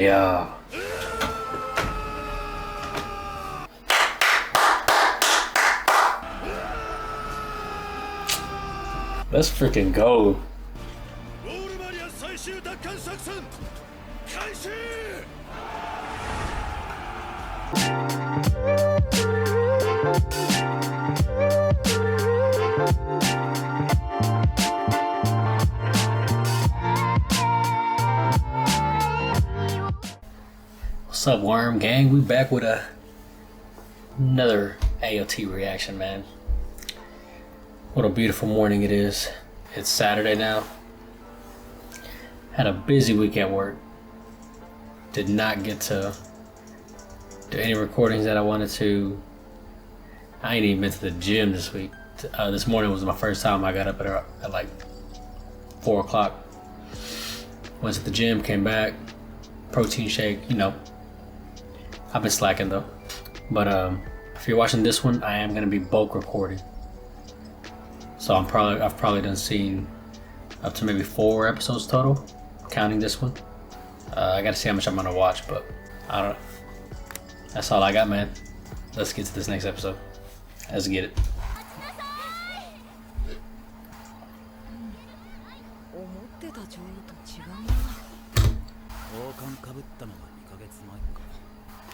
Yeah. Let's freaking go. What's up, Worm Gang? We back with another AOT reaction, man. What a beautiful morning it is. It's Saturday now. Had a busy week at work. Did not get to do any recordings that I wanted to. I ain't even been to the gym this week. This morning was my first time I got up at like 4 o'clock. Went to the gym, came back, protein shake, you know. I've been slacking though. But if you're watching this one, I am gonna be bulk recording. So I've probably done seen up to maybe 4 episodes total, counting this one. I gotta see how much I'm gonna watch, but I don't know. That's all I got, man. Let's get to this next episode. Let's get it.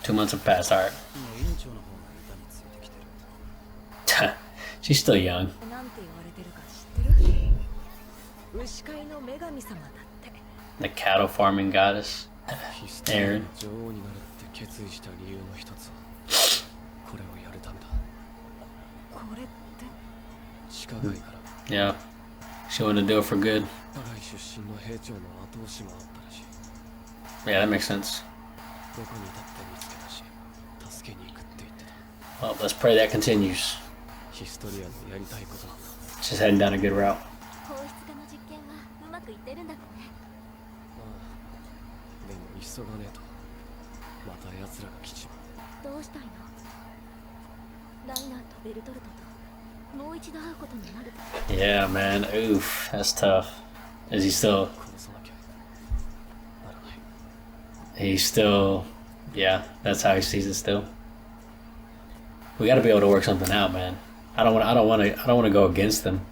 Two months have passed, alright. She's still young. The cattle farming goddess, Erwin. Yeah, she wanted to do it for good. Yeah, that makes sense. Well, let's pray that continues. She's heading down a good route. Yeah, man. Oof, that's tough. Is he still? He's still. Yeah, that's how he sees it still. We got to be able to work something out, man. I don't want to go against them.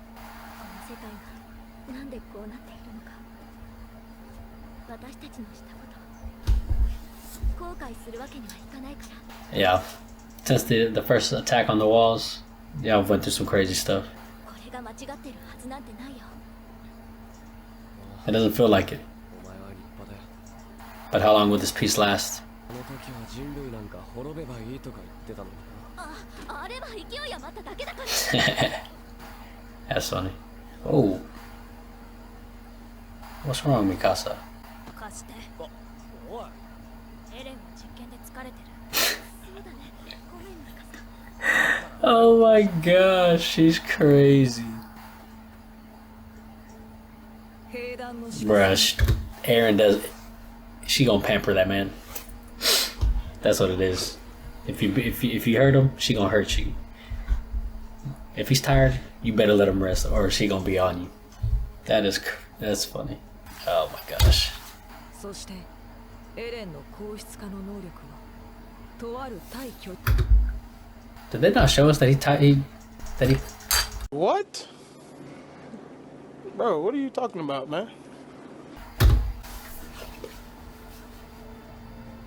Yeah, since the first attack on the walls, yeah, I went through some crazy stuff. It doesn't feel like it. But how long will this peace last? That's funny. Oh, what's wrong, Mikasa? Oh my gosh, she's crazy. Bruh, Aaron does. She gonna pamper that man. That's what it is. If you hurt him, she gonna hurt you. If he's tired, you better let him rest, or she gonna be on you. That's funny. Oh my gosh. Did they not show us that he? What? Bro, what are you talking about, man?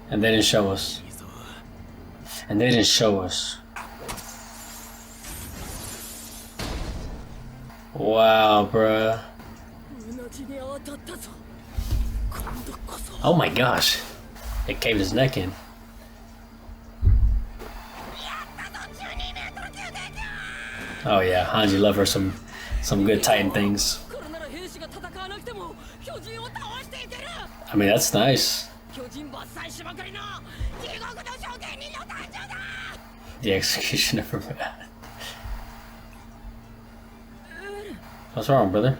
And they didn't show us. And they didn't show us. Wow, bruh. Oh my gosh. It caved his neck in. Oh yeah, Hanji love her some good Titan things. I mean, that's nice. The executioner for bad. What's wrong, brother?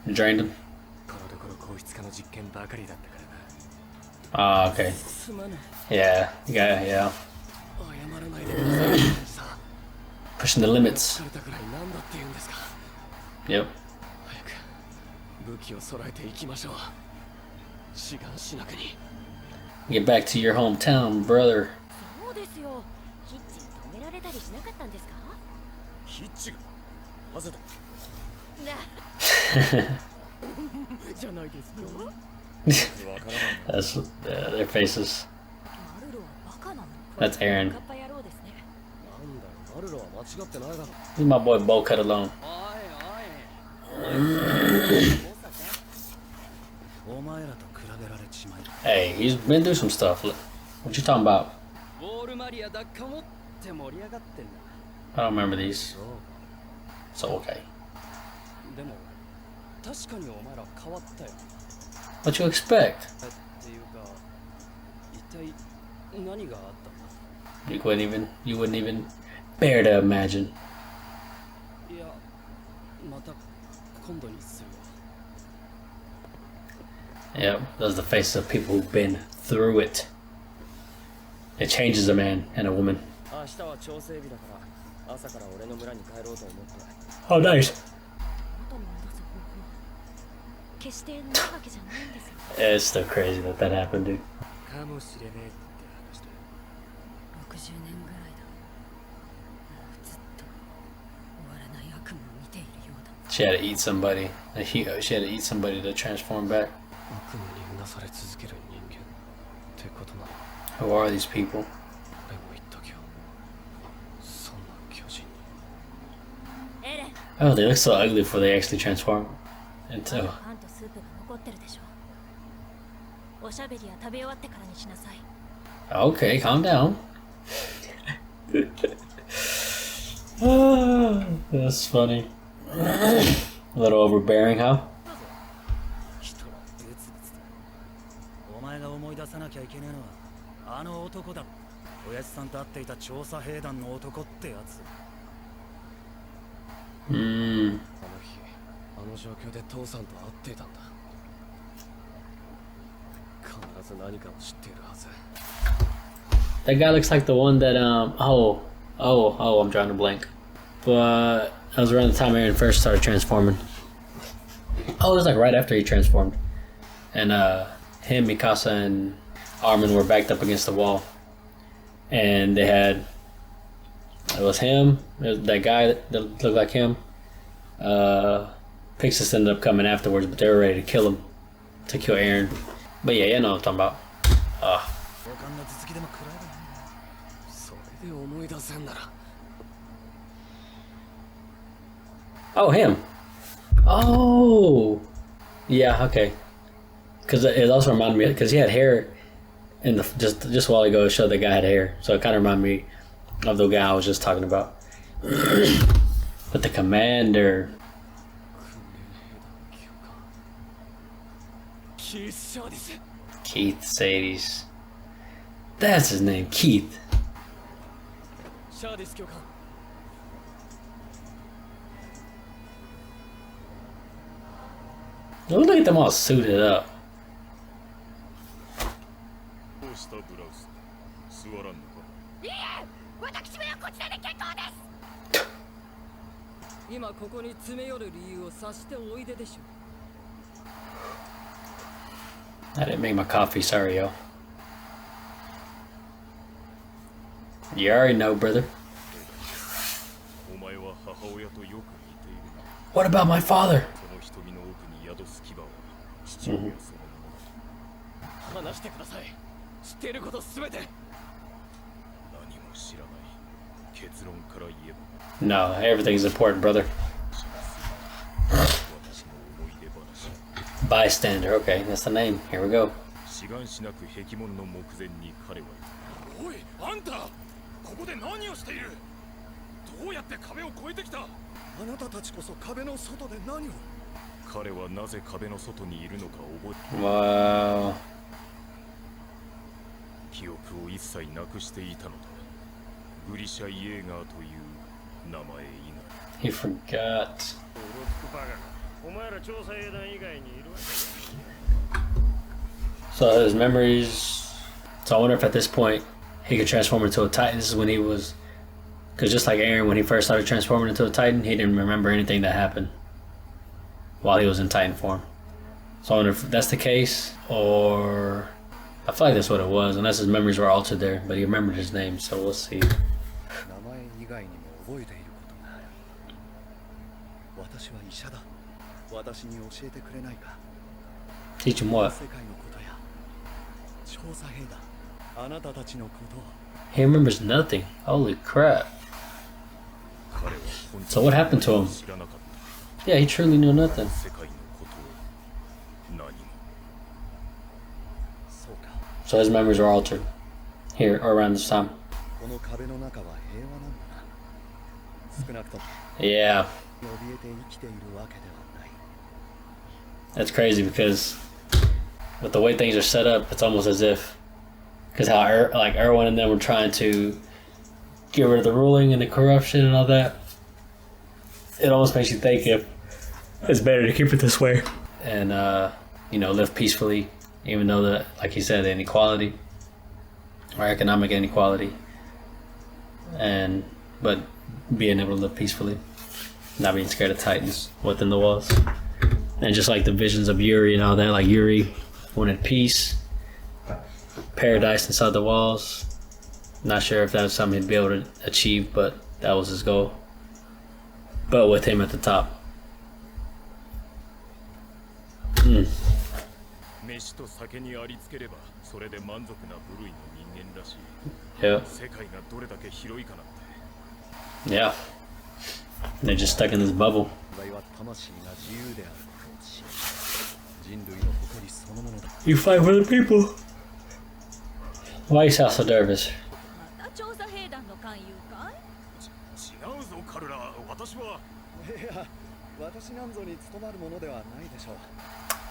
You drained him? Ah, okay. Yeah, yeah. Pushing the limits. Yep. Get back to your hometown, brother. That's their faces. That's Aaron. This is my boy Bo Cut Alone. Hey, he's been through some stuff. Look, what you talking about? I don't remember these. So okay. What you expect? You wouldn't even bear to imagine. Yep, those are the faces of people who've been through it. It changes a man and a woman. Oh, nice. It's still crazy that happened, dude. She had to eat somebody. She had to eat somebody to transform back. Who are these people? Oh, they look so ugly before they actually transform into. Okay, calm down. That's funny. A little overbearing, huh? That guy looks like the one that I'm drawing a blank. But that was around the time Aaron first started transforming. Oh, it was like right after he transformed. And him, Mikasa, and Armin were backed up against the wall. And they had, it was him, that guy that looked like him. Pixis ended up coming afterwards, but they were ready to kill him, to kill Aaron. But yeah, you know what I'm talking about. Oh, him. Oh, yeah, okay. Because it also reminded me, because he had hair, in the just a while ago it showed the guy had hair, so it kind of reminded me of the guy I was just talking about. But the commander. Keith Sadie's. That's his name, Keith. Look at them all suited up. I didn't make my coffee, sorry, yo. You already know, brother. What about my father? No, everything's important, brother. Bystander, okay, that's the name. Here we go. Wow. He forgot. So his memories. So I wonder if at this point he could transform into a Titan. This is when he was, because just like Aaron, when he first started transforming into a Titan, he didn't remember anything that happened while he was in Titan form. So I wonder if that's the case, or I feel like that's what it was, unless his memories were altered there, but he remembered his name, so we'll see. Teach him what? He remembers nothing. Holy crap. So what happened to him? Yeah, he truly knew nothing. So his memories were altered here or around this time. Yeah. That's crazy because with the way things are set up, it's almost as if, because how like Erwin and them were trying to get rid of the ruling and the corruption and all that, it almost makes you think if it's better to keep it this way and you know, live peacefully, even though the, like he said, the inequality or economic inequality, and but being able to live peacefully, not being scared of titans within the walls. And just like the visions of Yuri and all that, like Yuri wanted peace, paradise inside the walls. Not sure if that was something he'd be able to achieve, but that was his goal. But with him at the top. Mm. Yeah. Yeah. They're just stuck in this bubble. You fight for the people. Why you sound so nervous?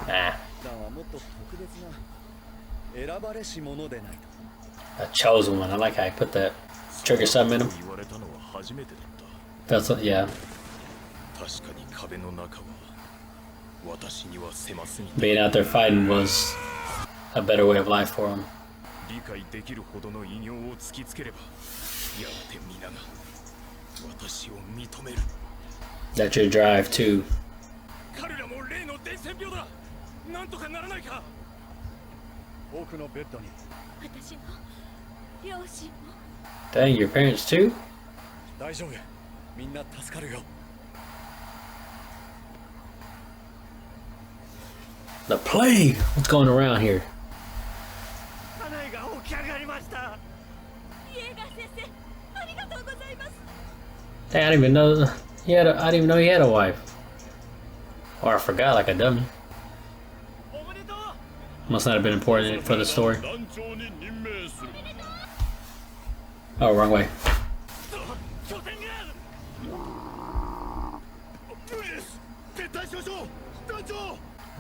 Ah. A chosen one. I like how I put that. Trigger something in him. That's what, yeah. Being out there fighting was a better way of life for him. That's your drive too. Dang, your parents too? The plague! What's going around here? Dang, I didn't even know he had I didn't even know he had a wife. Or I forgot like a dummy. Must not have been important for the story. Oh, wrong way.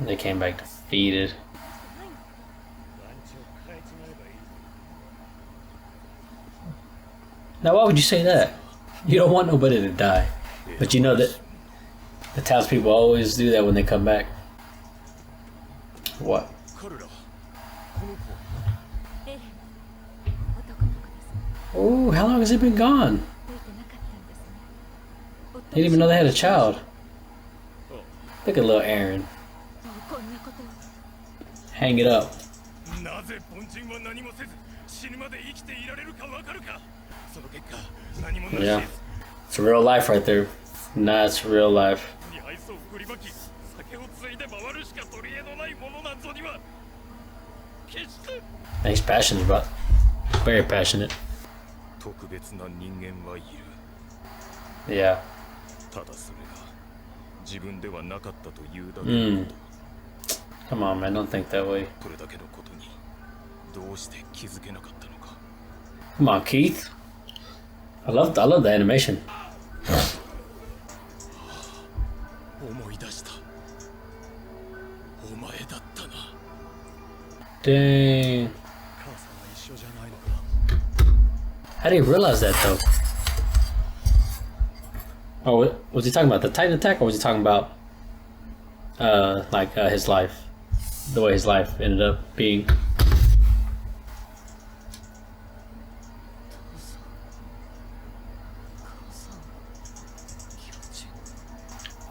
They came back defeated. Now, why would you say that? You don't want nobody to die. But you know that the townspeople always do that when they come back. What? Oh, how long has it been gone? They didn't even know they had a child. Look at little Aaron. Hang it up. Yeah. It's real life right there. Nah, it's real life. And he's passionate about it. Very passionate. Yeah. Come on, man, don't think that way. Come on, Keith. I love the animation. Dang. How did he realize that though? Oh, was he talking about the Titan attack, or was he talking about his life, the way his life ended up being?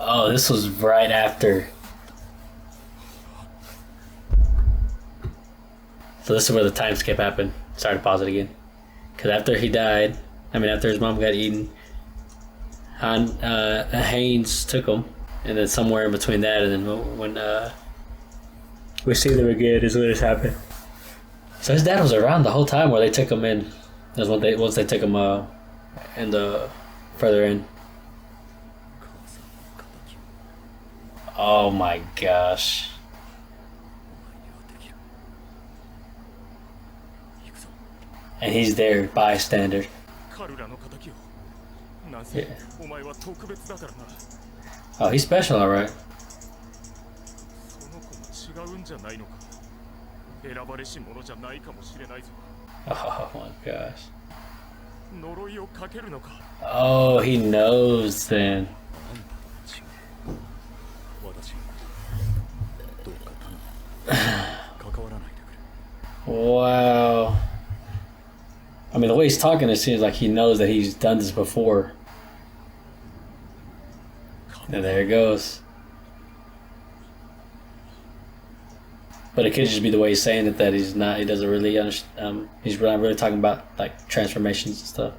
Oh, this was right after So this is where the time skip happened. Sorry to pause it again. Because after he died, after his mom got eaten, Haynes took him, and then somewhere in between that and then when we see them again is when this happened. So his dad was around the whole time where they took him in. That's when once they took him in the further in. Oh my gosh. And he's there, bystander. Yeah. Oh, he's special, alright. Oh my gosh. Oh, he knows then. Wow. The way he's talking, it seems like he knows that he's done this before. And there it goes. But it could just be the way he's saying it that he doesn't really understand. He's not really talking about like transformations and stuff.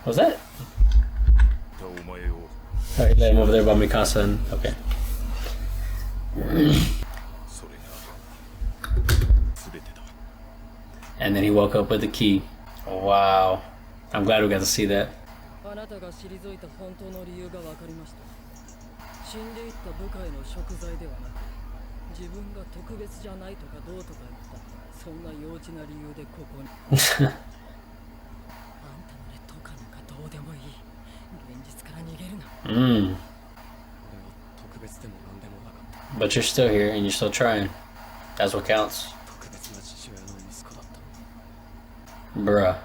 Was that? Alright, let him over there by Mikasa and okay. And then he woke up with the key. Wow. I'm glad we got to see that. But you're still here and you're still trying. That's what counts. Bruh.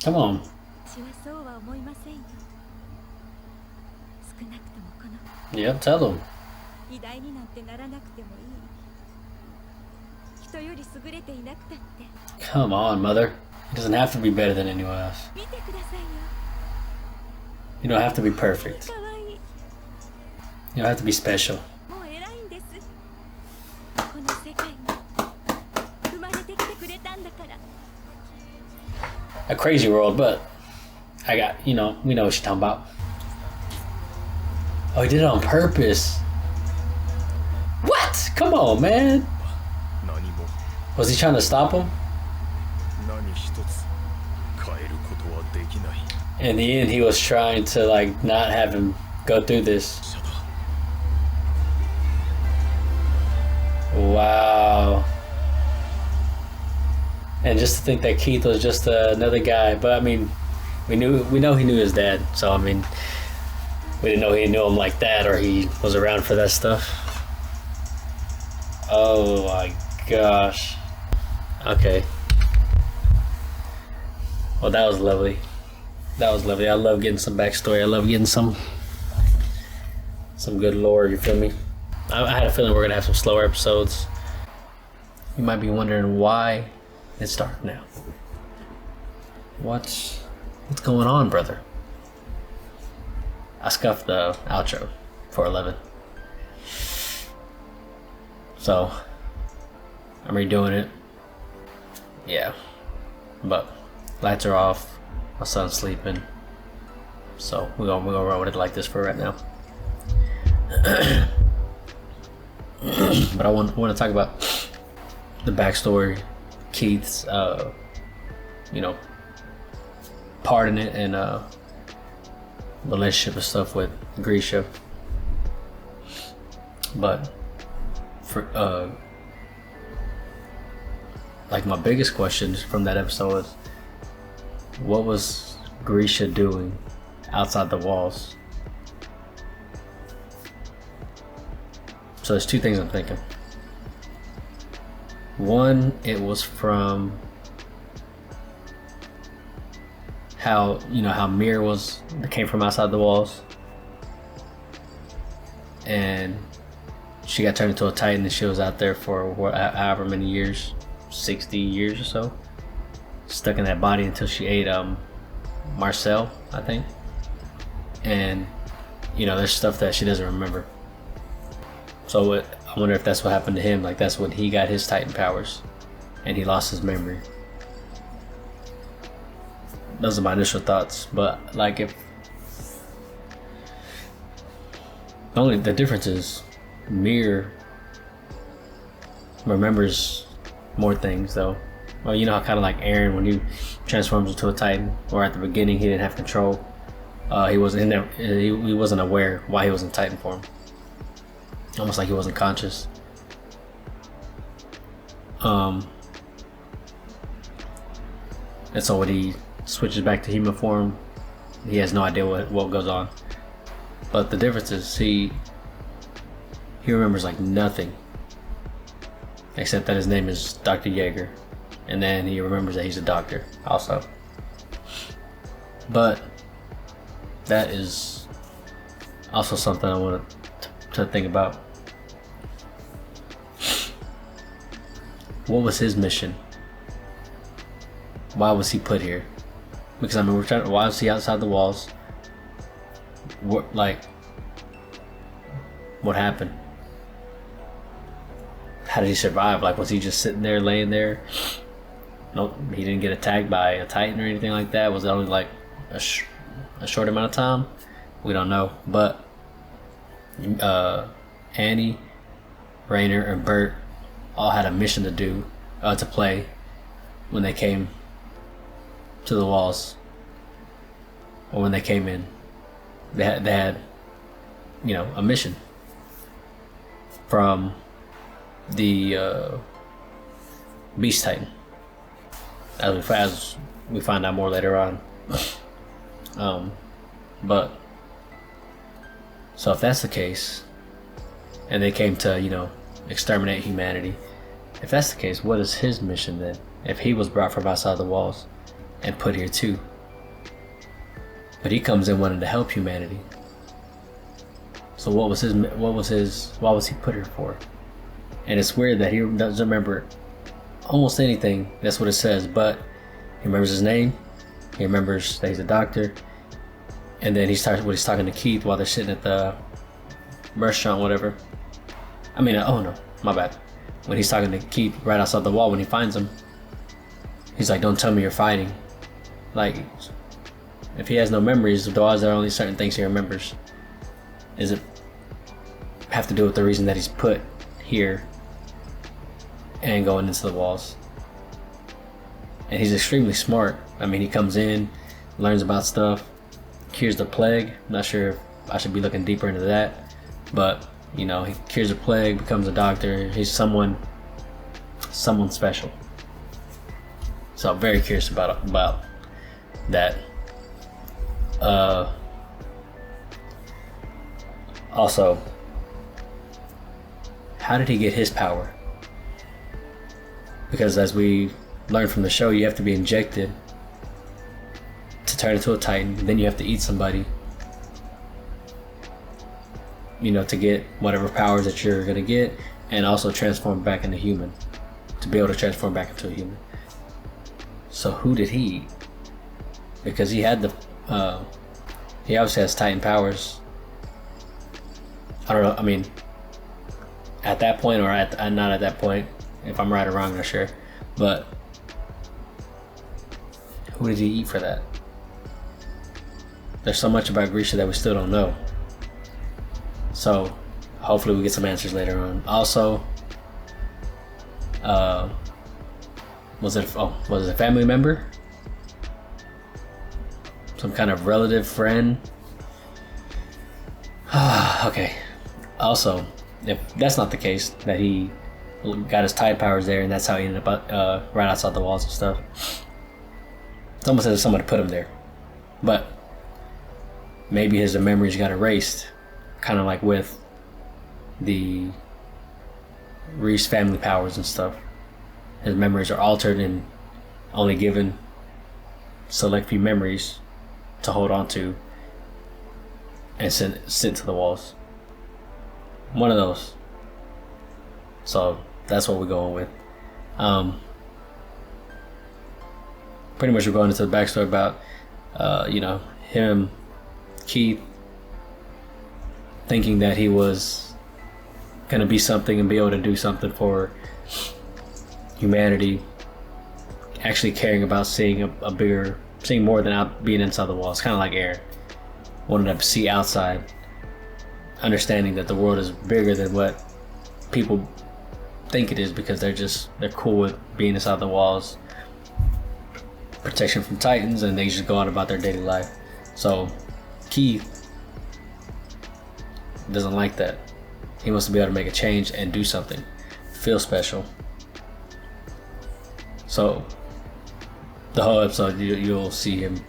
Come on. Yep, tell them. Come on, mother. He doesn't have to be better than anyone else. You don't have to be perfect. You don't have to be special. A crazy world, but we know what you're talking about. Oh, he did it on purpose. What? Come on, man. Was he trying to stop him? In the end, he was trying to like not have him go through this. Wow. And just to think that Keith was just another guy, but we know he knew his dad, so we didn't know he knew him like that or he was around for that stuff. Oh my gosh. Okay. Well, that was lovely. That was lovely. I love getting some backstory. I love getting some good lore, you feel me? I had a feeling we're gonna have some slower episodes. You might be wondering why it's dark now. What's going on, brother? I scuffed the outro for 11. So I'm redoing it. Yeah. But lights are off. My son's sleeping. So we're gonna run with it like this for right now. But I want to talk about the backstory, Keith's part in it, and relationship and stuff with Grisha. But for my biggest question from that episode was, what was Grisha doing outside the walls? So there's two things I'm thinking. One, it was from how Mir came from outside the walls, and she got turned into a Titan, and she was out there for however many years, 60 years or so. stuck in that body until she ate Marcel, I think. And there's stuff that she doesn't remember. So I wonder if that's what happened to him. Like, that's when he got his Titan powers and he lost his memory. Those are my initial thoughts. But like, if only the difference is Mir remembers more things though. Well, you know how kind of like Eren, when he transforms into a Titan, or at the beginning he didn't have control. He wasn't in there. He wasn't aware why he was in Titan form. Almost like he wasn't conscious. And so when he switches back to human form, he has no idea what goes on. But the difference is he remembers like nothing, except that his name is Dr. Jaeger, and then he remembers that he's a doctor also. But that is also something I want to think about. What was his mission? Why was he put here? Because I mean, why was he outside the walls? What happened? How did he survive? Like, was he just sitting there, laying there? Nope, he didn't get attacked by a Titan or anything like that. Was it only like a short amount of time? We don't know. But Annie, Rainer, and Bert all had a mission to do, to play when they came to the walls, or when they came in. They had a mission from the Beast Titan, as we find out more later on. But so if that's the case, and they came to exterminate humanity, if that's the case, what is his mission then? If he was brought from outside the walls and put here too, but he comes in wanting to help humanity. So why was he put here for? And it's weird that he doesn't remember almost anything. That's what it says, but he remembers his name. He remembers that he's a doctor, and then he's talking to Keith while they're sitting at the restaurant, whatever. I mean, oh no, my bad. When he's talking to Keith right outside the wall, when he finds him, he's like, "Don't tell me you're fighting." Like, if he has no memories, why is there only certain things he remembers? Is it have to do with the reason that he's put here and going into the walls? And he's extremely smart. I mean, he comes in, learns about stuff, cures the plague. I'm not sure if I should be looking deeper into that, but he cures the plague, becomes a doctor. He's someone special. So I'm very curious about that. Also, how did he get his power? Because as we learned from the show, you have to be injected to turn into a Titan. Then you have to eat somebody, to get whatever powers that you're gonna get, and also transform back into human, to be able to transform back into a human. So who did he eat? Because he had he obviously has Titan powers. I don't know. I mean, at that point, or not at that point. If I'm right or wrong, I'm not sure. But who did he eat for that? There's so much about Grisha that we still don't know. So hopefully we get some answers later on. Also, was it a family member? Some kind of relative, friend? Okay. Also, if that's not the case, that he got his Tide powers there and that's how he ended up right outside the walls and stuff, it's almost as if somebody put him there. But maybe his memories got erased, kind of like with the Reese family powers and stuff. His memories are altered and only given select few memories to hold on to and sent to the walls. One of those. So that's what we're going with. pretty much we're going into the backstory about, you know, him, Keith, thinking that he was gonna be something and be able to do something for humanity, actually caring about seeing seeing more than being inside the walls. Kind of like Aaron, wanted to see outside, understanding that the world is bigger than what people think it is, because they're cool with being inside the walls, protection from Titans, and they just go on about their daily life. So Keith doesn't like that. He wants to be able to make a change and do something, feel special. So the whole episode, you'll see him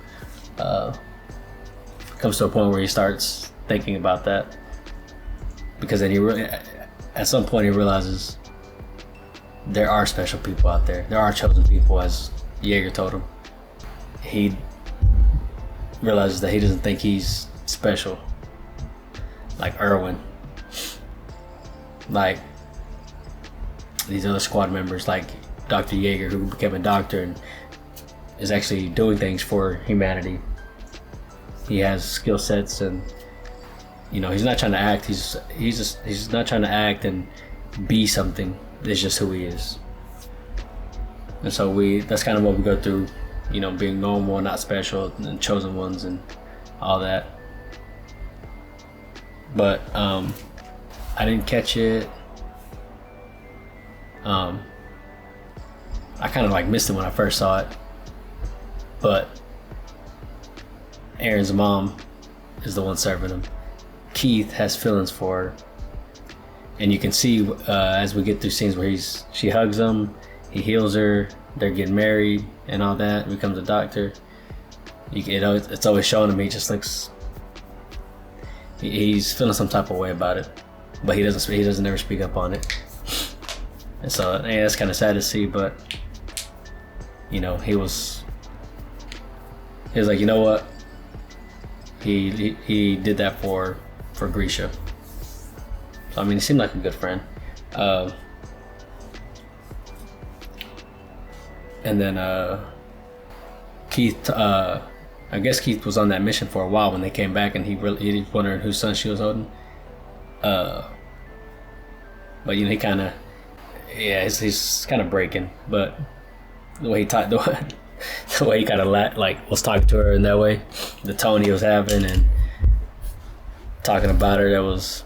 comes to a point where he starts thinking about that, because then at some point he realizes there are special people out there. There are chosen people, as Jaeger told him. He realizes that he doesn't think he's special, like Erwin, like these other squad members, like Dr. Jaeger, who became a doctor and is actually doing things for humanity. He has skill sets, and you know, he's not trying to act. He's not trying to act and be something. It's just who he is. And so that's kind of what we go through, you know, being normal, not special, and chosen ones, and all that. But I didn't catch it. I kind of like missed it when I first saw it, but Aaron's mom is the one serving him. Keith has feelings for her, and you can see as we get through scenes where she hugs him, he heals her, they're getting married and all that, becomes a doctor. It's always showing him he just looks, he's feeling some type of way about it, but he doesn't ever speak up on it. And so that's kind of sad to see, but you know, he was like, you know what, he did that for Grisha. So I mean, he seemed like a good friend. And then Keith, I guess Keith was on that mission for a while when they came back, and he was wondering whose son she was holding. But you know, he kind of, he's kind of breaking, but the way he talked, the way he kind of was talking to her in that way, the tone he was having and talking about her, that was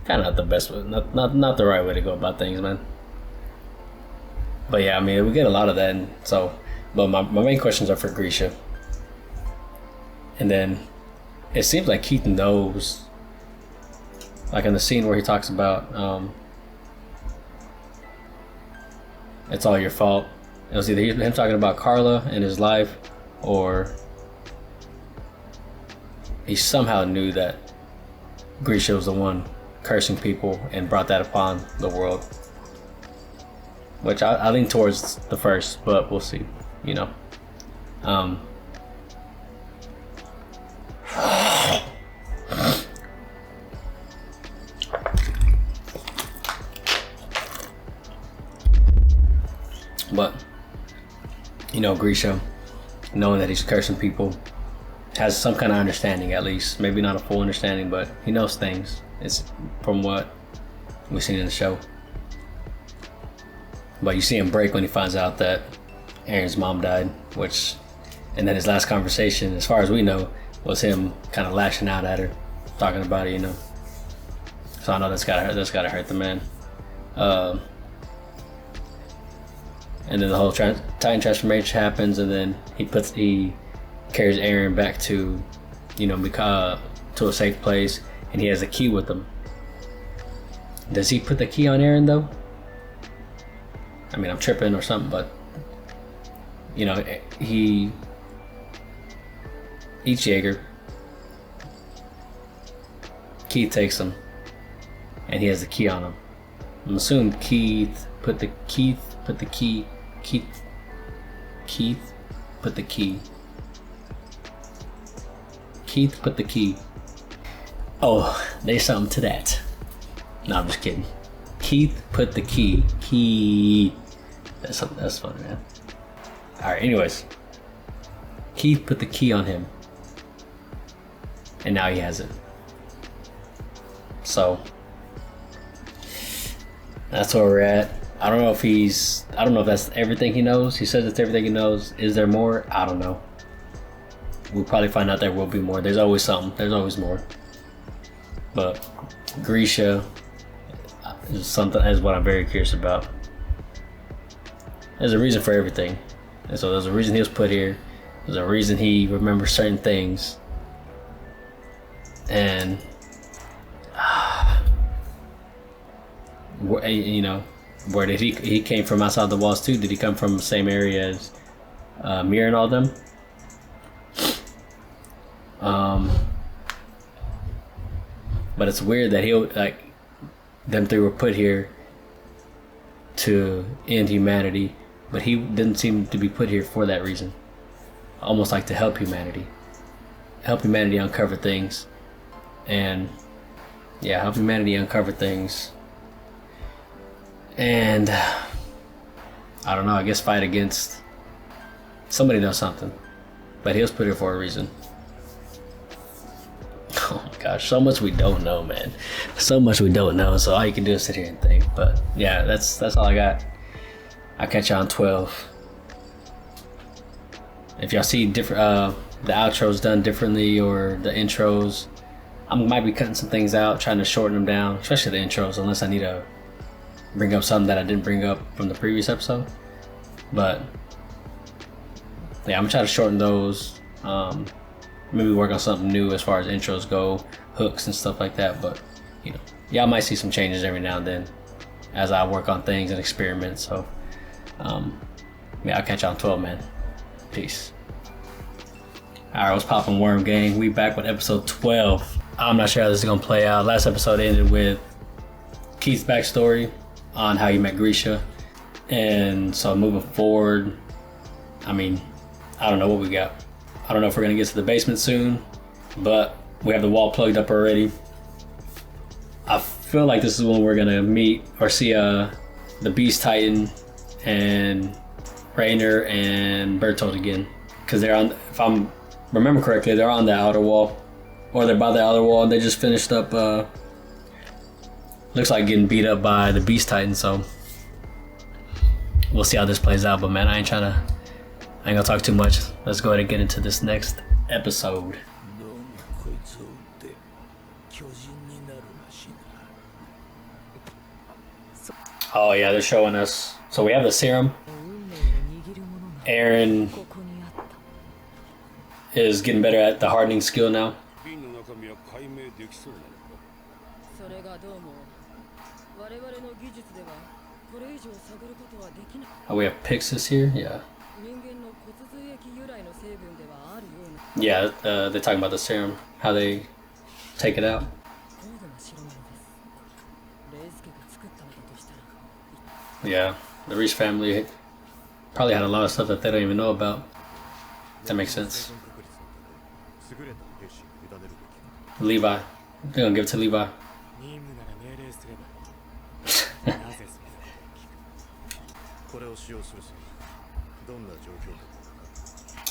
kind of not the best way, not the right way to go about things, man. But yeah, I mean, we get a lot of that, and so, but my main questions are for Grisha. And then it seems like Keith knows, like in the scene where he talks about it's all your fault. It was either him talking about Carla and his life, or he somehow knew that Grisha was the one cursing people and brought that upon the world. Which I lean towards the first, but we'll see, you know. But you know, Grisha, knowing that he's cursing people, has some kind of understanding, at least. Maybe not a full understanding, but he knows things. It's from what we've seen in the show. But you see him break when he finds out that Aaron's mom died, and then his last conversation, as far as we know, was him kind of lashing out at her, talking about it, you know. So I know that's gotta hurt the man. And then the whole Titan transformation happens, and then he carries Aaron back to, you know, to a safe place, and he has a key with him. Does he put the key on Aaron though? I mean, I'm tripping or something, but you know, he eats Jaeger. Keith takes him, and he has the key on him. I'm assuming Keith put the key. Oh, there's something to that. No, I'm just kidding. Keith put the key. That's funny, man. Alright, anyways. Keith put the key on him. And now he has it. So that's where we're at. I don't know if that's everything he knows. He says it's everything he knows. Is there more? I don't know. We'll probably find out there will be more. There's always something. There's always more. But Grisha is what I'm very curious about. There's a reason for everything. And so there's a reason he was put here. There's a reason he remembers certain things. And you know, where did he came from outside the walls too? Did he come from the same area as Mir and all them? But it's weird that them three were put here to end humanity, but he didn't seem to be put here for that reason. Almost like to help humanity uncover things, and yeah, help humanity uncover things. And I don't know, I guess fight against somebody knows something, but he was put here for a reason. Oh my gosh, so much we don't know, man. So much we don't know, so all you can do is sit here and think. But yeah, that's all I got. I'll catch you on 12. If y'all see different the outros done differently or the intros, I might be cutting some things out, trying to shorten them down, especially the intros, unless I need to bring up something that I didn't bring up from the previous episode. But yeah, I'm gonna try to shorten those. Maybe work on something new as far as intros go, hooks and stuff like that. But you know, y'all might see some changes every now and then as I work on things and experiment. So yeah, I'll catch y'all on 12, man. Peace. Alright, what's poppin', Worm Gang? We back with episode 12. I'm not sure how this is gonna play out. Last episode ended with Keith's backstory on how he met Grisha. And so moving forward, I mean, I don't know what we got. I don't know if we're gonna get to the basement soon, but we have the wall plugged up already. I feel like this is when we're gonna meet or see the Beast Titan and Rainer and Bertolt again. Because they're on, if I remember correctly, they're on the outer wall. Or they're by the outer wall and they just finished up, looks like getting beat up by the Beast Titan, so we'll see how this plays out. But man, I ain't gonna talk too much. Let's go ahead and get into this next episode. Oh yeah, they're showing us. So we have the serum. Erwin is getting better at the hardening skill now. Oh, we have Pixis here? Yeah. Yeah, they're talking about the serum, how they take it out. Yeah, the Reese family probably had a lot of stuff that they don't even know about. That makes sense. Levi. They're gonna give it to Levi.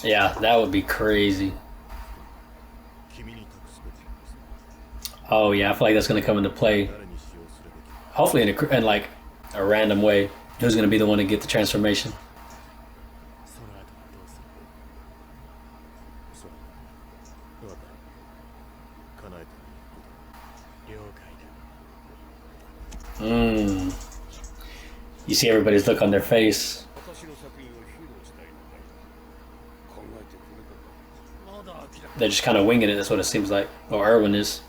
Yeah, that would be crazy. Oh yeah, I feel like that's gonna come into play. Hopefully in like a random way. Who's gonna be the one to get the transformation? You see everybody's look on their face. They're just kind of winging it, that's what it seems like. Or Erwin is.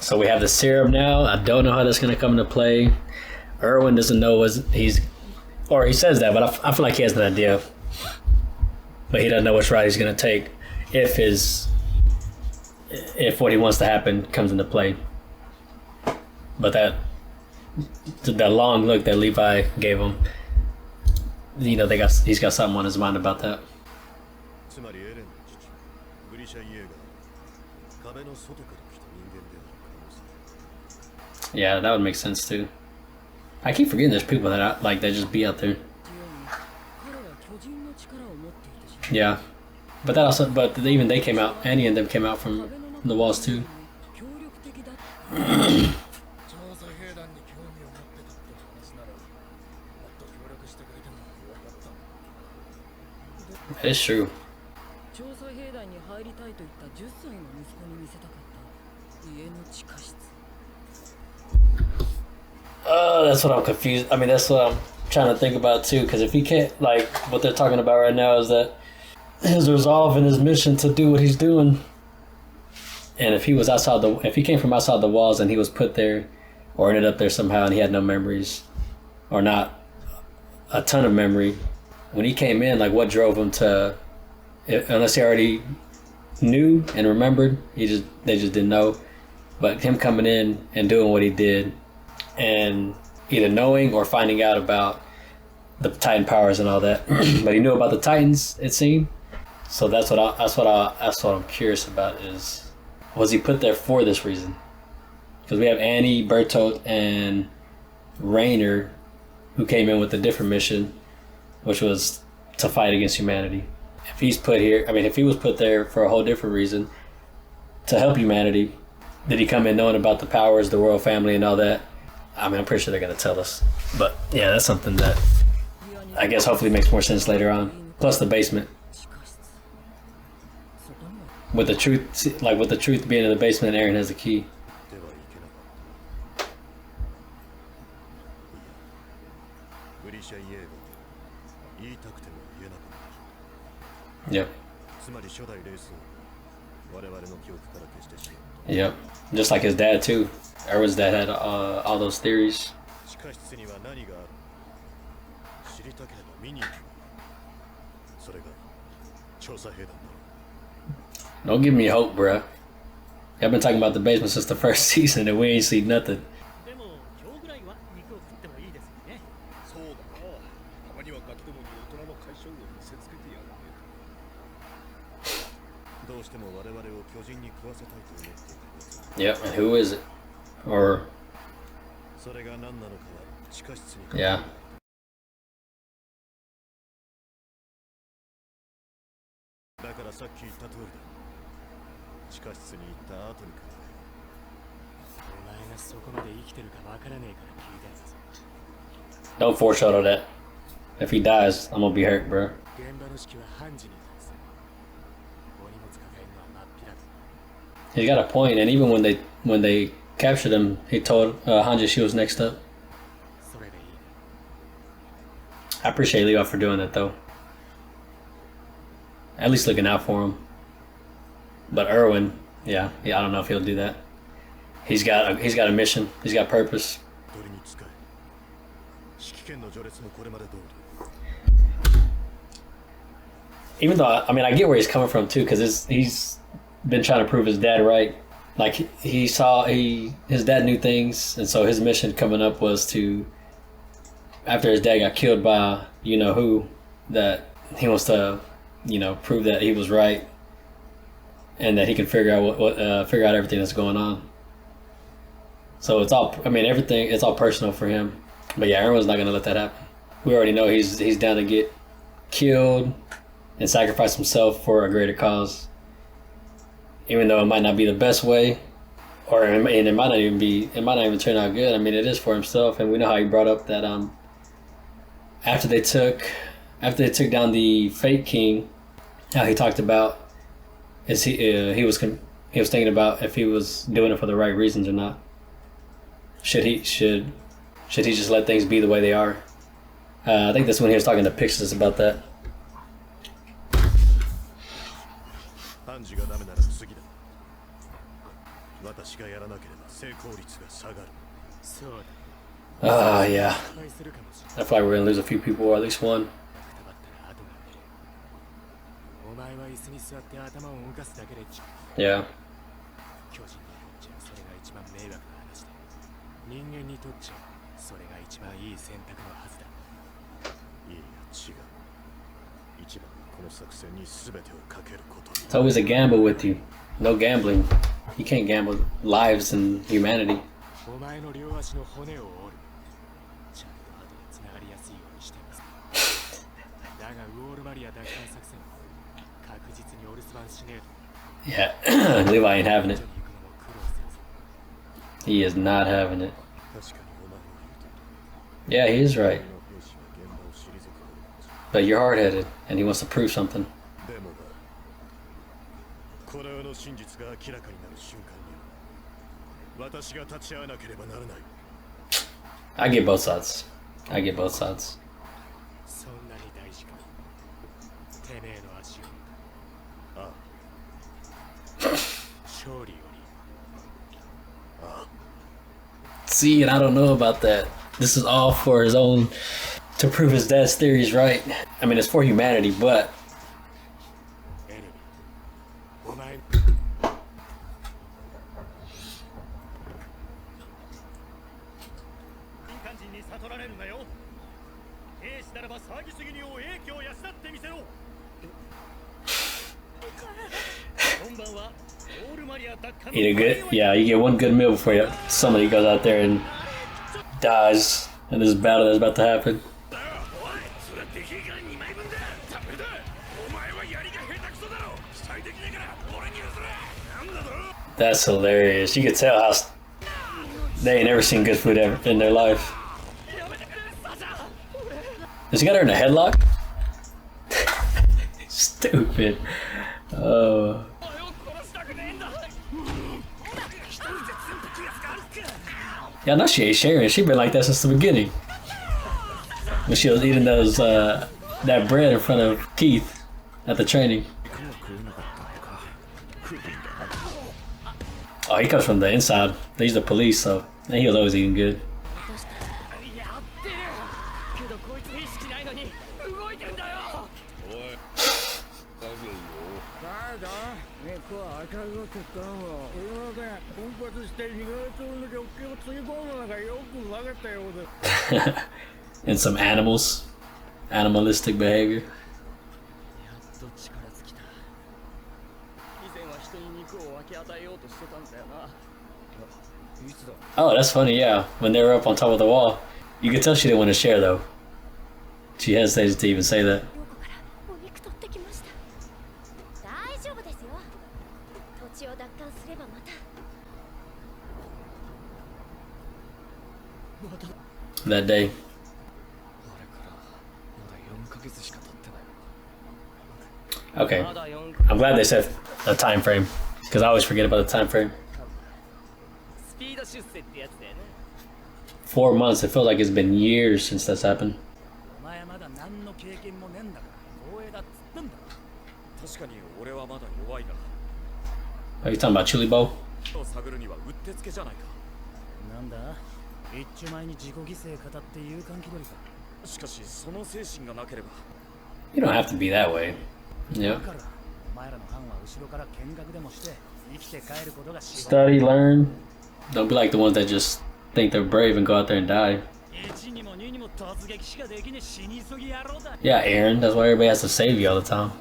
So we have the serum now. I don't know how that's going to come into play. Erwin doesn't know he says that, but I feel like he has an idea. But he doesn't know which route he's going to take if what he wants to happen comes into play. But that long look that Levi gave him, you know, he's got something on his mind about that. Yeah, that would make sense too. I keep forgetting there's people that like that just be out there. Yeah, but that also, but even they came out. Annie and them came out from the walls too. It's true. That's what I'm confused. I mean, that's what I'm trying to think about too. Because if he can't, like, what they're talking about right now is that his resolve and his mission to do what he's doing. And if he was outside if he came from outside the walls and he was put there, or ended up there somehow, and he had no memories, or not a ton of memory, when he came in, like, what drove him to? Unless he already knew and remembered, they just didn't know. But him coming in and doing what he did, and either knowing or finding out about the Titan powers and all that, but he knew about the Titans, it seemed. So that's what I'm curious about is, was he put there for this reason? Because we have Annie, Bertolt, and Raynor, who came in with a different mission, which was to fight against humanity. If he's put here, I mean, if he was put there for a whole different reason, to help humanity, did he come in knowing about the powers, the royal family, and all that? I mean, I'm pretty sure they're going to tell us. But yeah, that's something that I guess hopefully makes more sense later on. Plus the basement. With the truth, like with the truth being in the basement, Eren has the key. Yep. Yep. Just like his dad too. Erwin's dad had all those theories. Don't give me hope, bruh. I've been talking about the basement since the first season and we ain't seen nothing. Yep, and who is it? Or... yeah. Don't foreshadow that. If he dies, I'm gonna be hurt, bro. He got a point, and even when they captured him, he told Hanji she was next up. I appreciate Levi for doing that, though. At least looking out for him. But Erwin, yeah, I don't know if he'll do that. He's got a mission. He's got purpose. Even though, I mean, I get where he's coming from too, because he's been trying to prove his dad right. Like his dad knew things, and so his mission coming up was to, after his dad got killed by you know who, that he wants to, prove that he was right, and that he can figure out figure out everything that's going on. So it's all personal for him. But yeah, Erwin's not gonna let that happen. We already know he's down to get killed and sacrifice himself for a greater cause. Even though it might not be the best way, or it might not even turn out good. I mean, it is for himself, and we know how he brought up that after they took down the fake king, how he talked about is he was thinking about if he was doing it for the right reasons or not. Should he just let things be the way they are? I think that's when he was talking to Pixis about that. Yeah. I feel like we're gonna lose a few people, or at least one. Yeah. It's always a gamble with you. No gambling. You can't gamble lives and humanity. Yeah, Levi ain't having it. He is not having it. Yeah, he is right. But you're hard-headed, and he wants to prove something. I get both sides. I get both sides. See, and I don't know about that. This is all for his own, to prove his dad's theories right. I mean, it's for humanity, but eat a good, yeah, you get one good meal before somebody goes out there and dies in this battle that's about to happen. That's hilarious. You could tell how they ain't never seen good food ever in their life. Does he got her in a headlock? Stupid. Oh. Yeah, I know she ain't sharing. She been like that since the beginning. When she was eating those that bread in front of Keith at the training. Oh, he comes from the inside. He's the police, so he was always eating good. And some animalistic behavior. Oh, that's funny, yeah. When they were up on top of the wall, you could tell she didn't want to share, though. She hesitated to even say that. That day. Okay, I'm glad they said a time frame, because I always forget about the time frame. 4 months, it feels like it's been years since that's happened. Are you talking about Chili Bowl? You don't have to be that way. Yeah. Study, learn. Don't be like the ones that just think they're brave and go out there and die. Yeah, Aaron, that's why everybody has to save you all the time.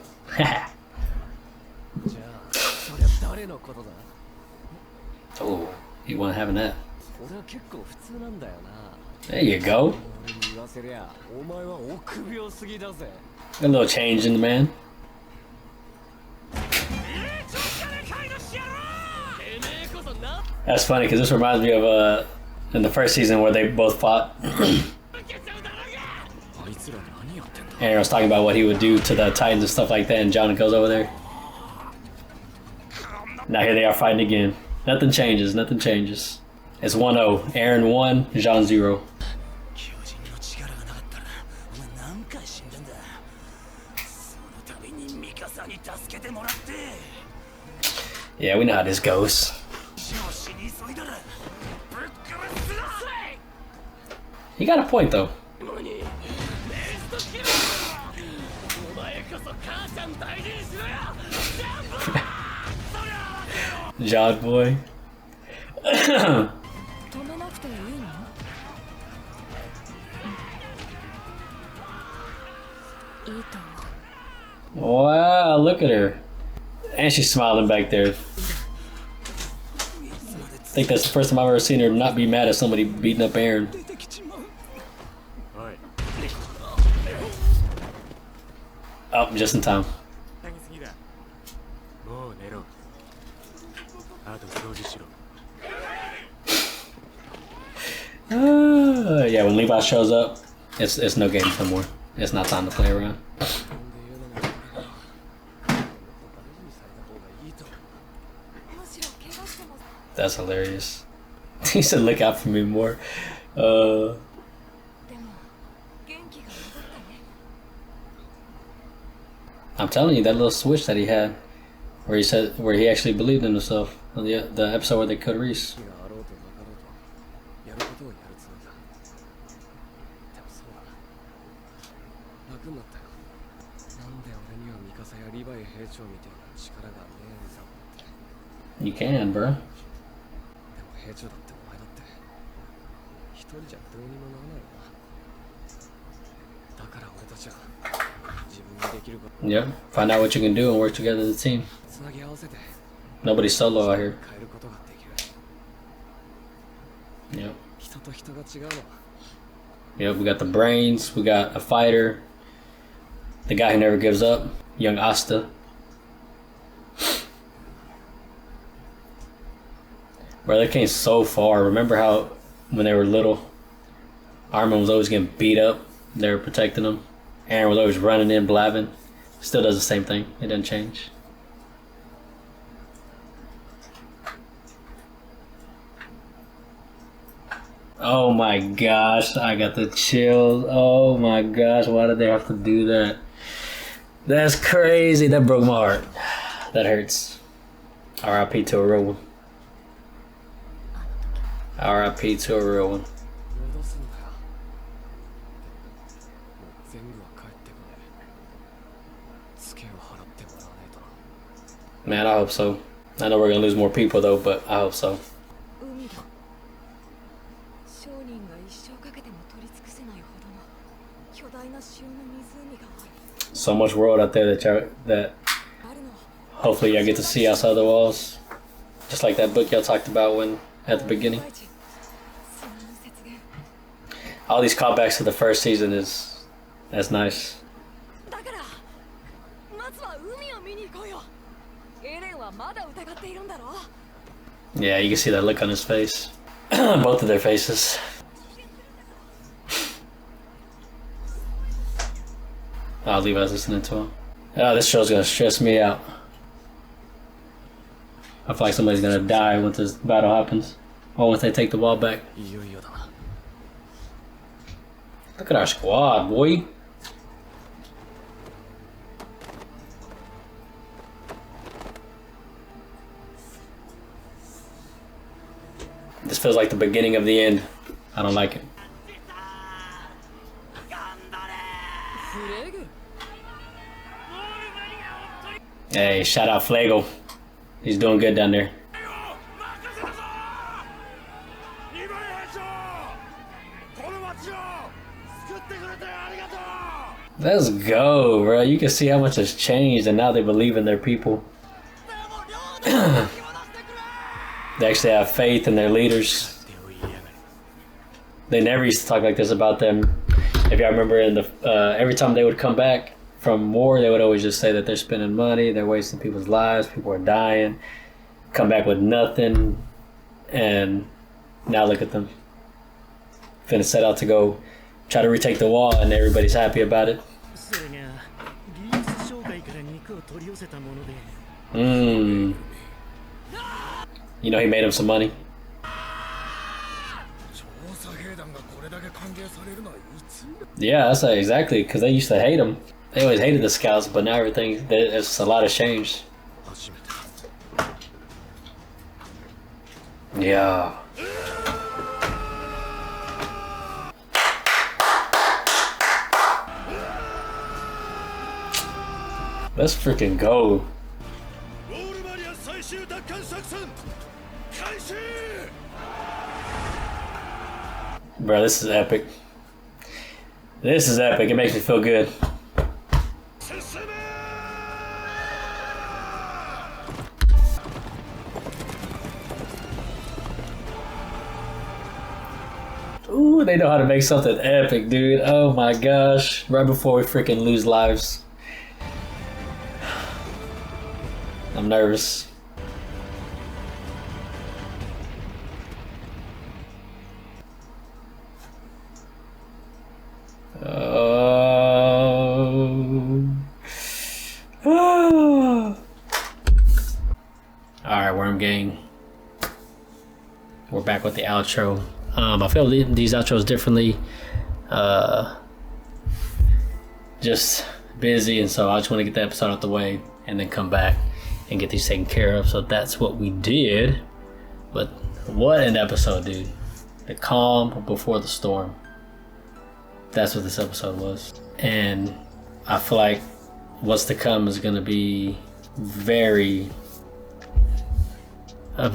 Oh, you weren't having that. There you go. A little change in the man. That's funny because this reminds me of in the first season where they both fought. Aaron was talking about what he would do to the Titans and stuff like that, and John goes over there. Now here they are fighting again. Nothing changes, nothing changes. It's 1-0. Aaron 1, John 0. Yeah, we know how this goes. You got a point, though. John boy. Wow, look at her. And she's smiling back there. think that's the first time I've ever seen her not be mad at somebody beating up Aaron. Oh, just in time. Yeah, when Levi shows up, it's no games no more. It's not time to play around. That's hilarious. He said, "Look out for me more." I'm telling you, that little switch that he had, where he actually believed in himself. The episode where they killed Reese. You can, bro. Yep. Find out what you can do and work together as a team. Nobody's solo out here. Yep. Yep, we got the brains, we got a fighter, the guy who never gives up, young Asta. Bro, they came so far. Remember how when they were little, Armin was always getting beat up, they were protecting him. Aaron was always running in, blabbing. Still does the same thing. It doesn't change. Oh my gosh, I got the chills. Oh my gosh, why did they have to do that? That's crazy. That broke my heart. That hurts. R.I.P. to a real one. R.I.P. to a real one. Man, I hope so. I know we're gonna lose more people though, but I hope so. So much world out there that hopefully y'all get to see outside the walls. Just like that book y'all talked about at the beginning. All these callbacks to the first season that's nice. Yeah, you can see that look on his face. Both of their faces. Oh, Levi's listening to him. Oh, this show's gonna stress me out. I feel like somebody's gonna die once this battle happens. Or once they take the ball back. Look at our squad, boy. This feels like the beginning of the end. I don't like it. Hey, shout out Flago. He's doing good down there. Let's go, bro. You can see how much has changed, and now they believe in their people. They actually have faith in their leaders. They never used to talk like this about them. If y'all remember, in the every time they would come back from war, they would always just say that they're spending money, they're wasting people's lives, people are dying, come back with nothing, and now look at them. Finna set out to go try to retake the wall, and everybody's happy about it. You know he made him some money. Yeah, that's exactly, because they used to hate him. They always hated the scouts, but now everything, there's a lot has changed. Yeah. Let's freaking go. Bro, this is epic. This is epic. It makes me feel good. Ooh, they know how to make something epic, dude. Oh my gosh. Right before we freaking lose lives. I'm nervous. Alright, Worm Gang. We're back with the outro. I feel these outros differently. Just busy, and so I just want to get the episode out the way and then come back and get these taken care of. So that's what we did. But what an episode, dude. The calm before the storm. That's what this episode was. And I feel like what's to come is going to be I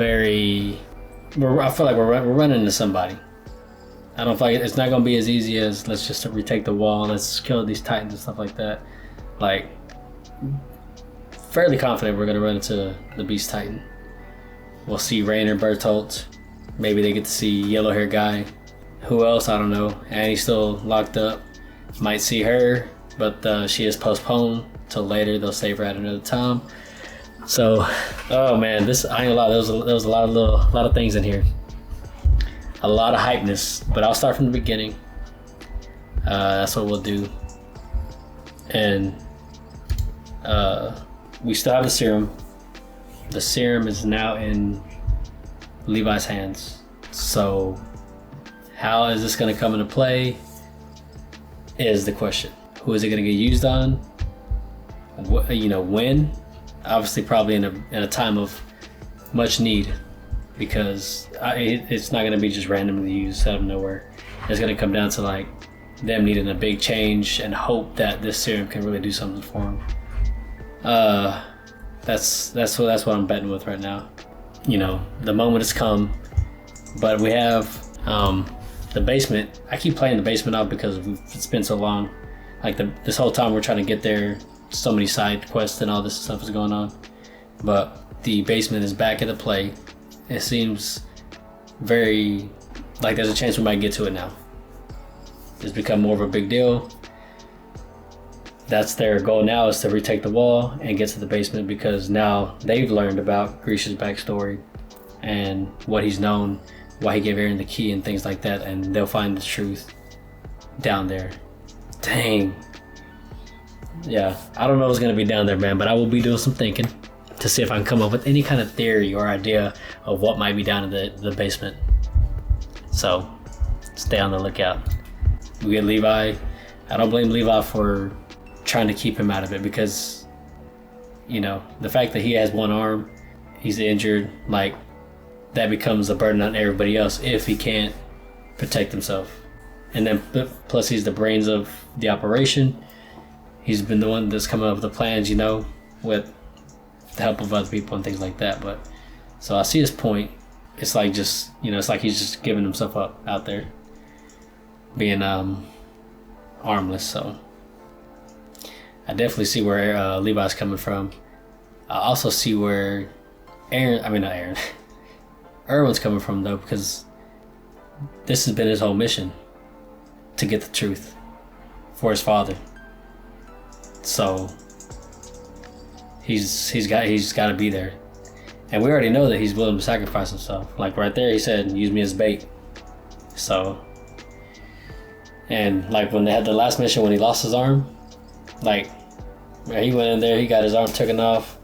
feel like we're running into somebody. I don't feel like it's not going to be as easy as let's just retake the wall, let's kill these titans and stuff like that. Like, fairly confident we're going to run into the beast titan. We'll see Rainer Bertolt. Maybe they get to see yellow hair guy. Who else? I don't know. Annie's still locked up. Might see her, but she is postponed till later. They'll save her at another time. So, oh man, this, I ain't gonna lie, there was a lot of things in here. A lot of hypeness, but I'll start from the beginning. That's what we'll do. And we still have the serum. The serum is now in Levi's hands. So how is this gonna come into play is the question. Who is it gonna get used on? When? Obviously, probably in a time of much need, because it's not going to be just randomly used out of nowhere. It's going to come down to like them needing a big change and hope that this serum can really do something for them. That's what I'm betting with right now. The moment has come, but we have the basement. I keep playing the basement out because it's been so long. Like this whole time we're trying to get there. So many side quests and all this stuff is going on, but the basement is back into play. It seems very like there's a chance we might get to it now. It's become more of a big deal. That's their goal now, is to retake the wall and get to the basement, because now they've learned about Grisha's backstory and what he's known, why he gave Aaron the key and things like that, and they'll find the truth down there. Dang. Yeah, I don't know what's gonna be down there, man, but I will be doing some thinking to see if I can come up with any kind of theory or idea of what might be down in the basement. So stay on the lookout. We get Levi. I don't blame Levi for trying to keep him out of it, because the fact that he has one arm, he's injured, like that becomes a burden on everybody else if he can't protect himself. And then plus he's the brains of the operation. He's been the one that's coming up with the plans, with the help of other people and things like that. But so I see his point. It's like just, it's like he's just giving himself up out there, being armless. So I definitely see where Levi's coming from. I also see where Erwin's coming from, though, because this has been his whole mission, to get the truth for his father. So he's got to be there, and we already know that he's willing to sacrifice himself. Like right there, he said, "Use me as bait." So, and like when they had the last mission when he lost his arm, like he went in there, he got his arm taken off.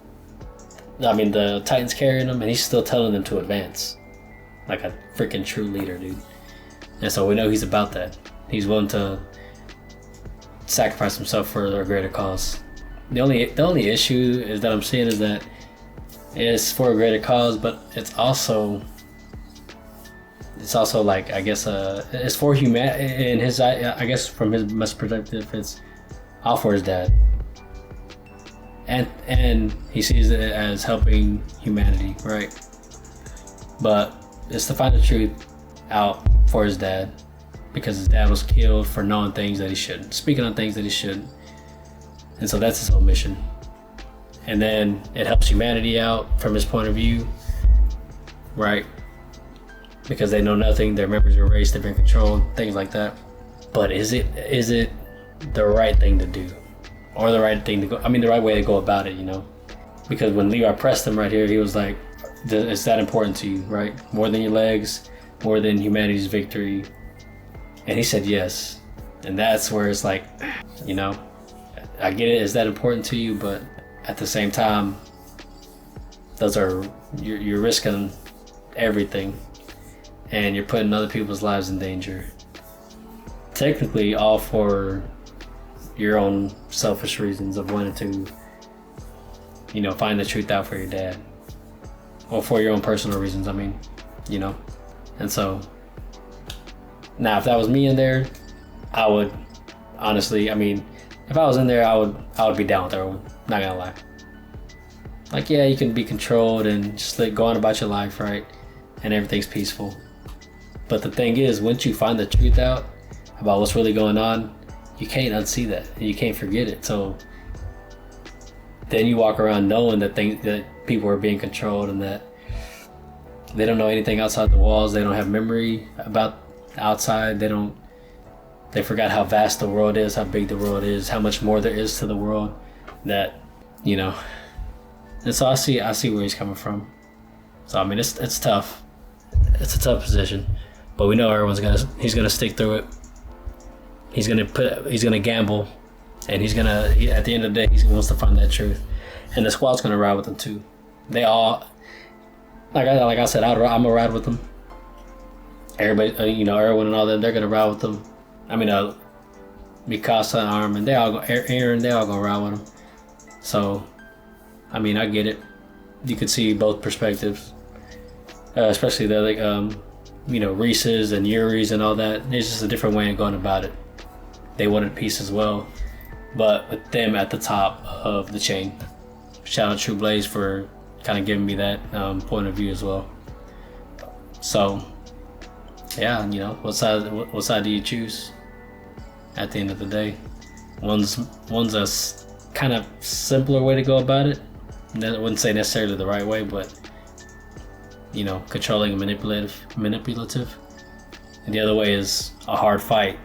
The Titans carrying him, and he's still telling them to advance, like a freaking true leader, dude. And so we know he's about that. He's willing to sacrifice himself for a greater cause. The only issue is that I'm seeing is that it's for a greater cause, but it's also like, I guess it's for humanity. In his, I guess from his perspective, it's all for his dad, and he sees it as helping humanity, right? But it's to find the truth out for his dad, because his dad was killed for knowing things that he shouldn't, speaking on things that he shouldn't. And so that's his whole mission. And then it helps humanity out from his point of view, right? because they know nothing. Their memories are erased. They've been controlled. Things like that. But is it the right thing to do, or the right thing to go? I mean, the right way to go about it, you know? Because when Levi pressed him right here, he was like, "Is that important to you, right? More than your legs, more than humanity's victory?" And he said yes. And that's where it's like, you know, I get it. Is that important to you? But at the same time, you're risking everything, and you're putting other people's lives in danger. Technically, all for your own selfish reasons of wanting to, you know, find the truth out for your dad, or for your own personal reasons. I mean, you know. And so now, if that was me in there, I would honestly, I mean, if I was in there, I would be down with Erwin. Not gonna lie. Like, yeah, you can be controlled and just like go on about your life, right? And everything's peaceful. But the thing is, once you find the truth out about what's really going on, you can't unsee that. You can't forget it. So then you walk around knowing that people are being controlled and that they don't know anything outside the walls. They don't have memory about outside. They forgot how vast the world is, how big the world is, how much more there is to the world. That, you know. And so I see where he's coming from. So I mean, it's tough. It's a tough position, but we know everyone's he's gonna stick through it. He's gonna gamble, and at the end of the day, he wants to find that truth. And the squad's gonna ride with him too. They all, like I said, I'm gonna ride with them. Everybody, you know, Erwin and all them, they're gonna ride with them. I mean, Mikasa and Armin, they all go. Aaron, they all gonna ride with him. So, I mean, I get it. You could see both perspectives, especially the you know, Reese's and Yuri's and all that. It's just a different way of going about it. They wanted peace as well, but with them at the top of the chain. Shout out True Blaze for kind of giving me that point of view as well. So, yeah, you know, what side do you choose? At the end of the day, one's a kind of simpler way to go about it. I wouldn't say necessarily the right way, but, you know, controlling and manipulative. And the other way is a hard fight,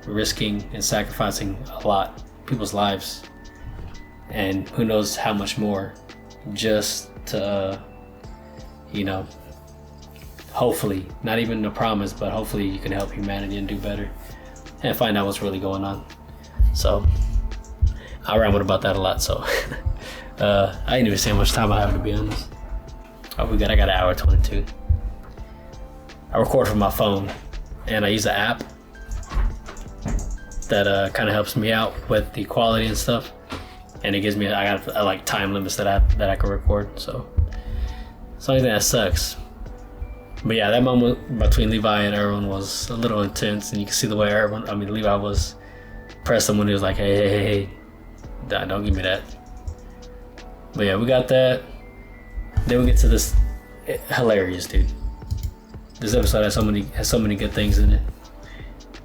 risking and sacrificing a lot, people's lives, and who knows how much more, just to, you know, hopefully, not even a promise, but hopefully you can help humanity and do better and find out what's really going on. So I rambled about that a lot, so I didn't even say how much time I have, to be honest. Oh, I got an hour 22. I record from my phone, and I use an app that kind of helps me out with the quality and stuff, and it gives me I like time limits that I can record. So it's the only thing that sucks. But yeah, that moment between Levi and Erwin was a little intense, and you can see the way Levi was pressing when he was like, hey, don't give me that. But yeah, we got that. Then we get to this hilarious, dude. This episode has so many good things in it.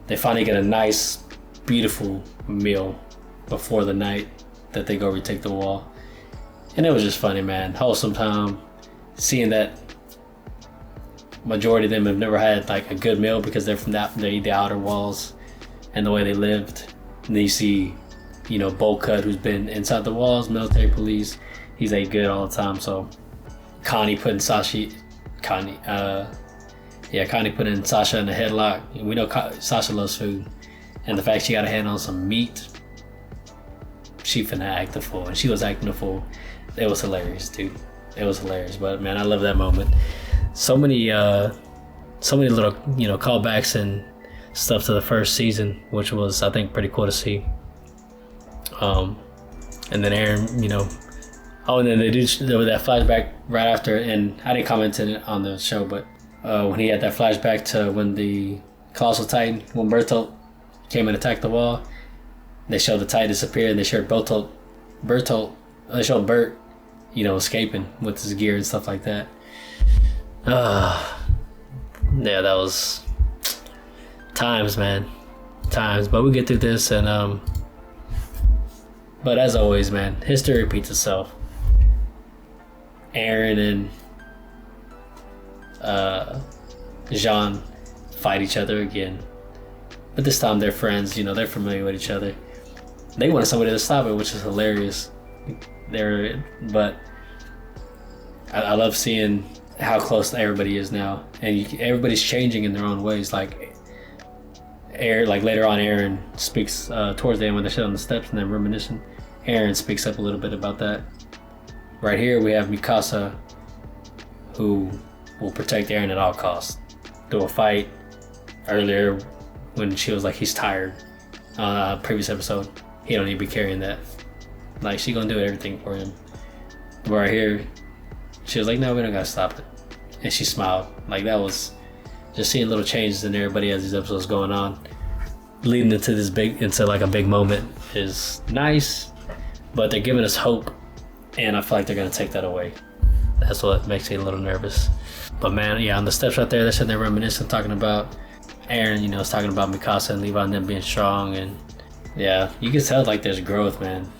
They finally get a nice, beautiful meal before the night that they go retake the wall, and it was just funny, man. Wholesome time. Seeing that majority of them have never had like a good meal because they're from the outer walls and the way they lived. And then you see, you know, Bowl Cut, who's been inside the walls, military police. He's ate good all the time. So Connie putting Sasha in the headlock. We know Sasha loves food, and the fact she got a hand on some meat, she finna act a fool, and she was acting a fool. It was hilarious, dude. It was hilarious. But man, I love that moment. So many little, you know, callbacks and stuff to the first season, which was, I think, pretty cool to see. And then Aaron, you know, and then there was that flashback right after, and I didn't comment on the show, but when he had that flashback to when the Colossal Titan, when Bertolt came and attacked the wall, they showed the Titan disappear, and they showed they showed Bert, you know, escaping with his gear and stuff like that. Yeah, that was times, man. Times. But we get through this, and but as always, man, history repeats itself. Aaron and Jean fight each other again. But this time they're friends, you know, they're familiar with each other. They wanted somebody to stop it, which is hilarious. But I love seeing how close everybody is now, and everybody's changing in their own ways. Like later on, Aaron speaks towards the end when they sit on the steps and they're reminiscing. Aaron speaks up a little bit about that. Right here we have Mikasa, who will protect Aaron at all costs. Through a fight earlier when she was like, he's tired. Previous episode, he don't need to be carrying that. Like, she gonna do everything for him. But right here, she was like, no, we don't gotta stop it. And she smiled. Like, that was just seeing little changes in everybody as these episodes going on, leading into like a big moment is nice. But they're giving us hope, and I feel like they're gonna take that away. That's what makes me a little nervous. But man, yeah, on the steps right there, they're sitting there reminiscing, talking about Aaron, you know, is talking about Mikasa and Levi and them being strong. And yeah, you can tell like there's growth, man.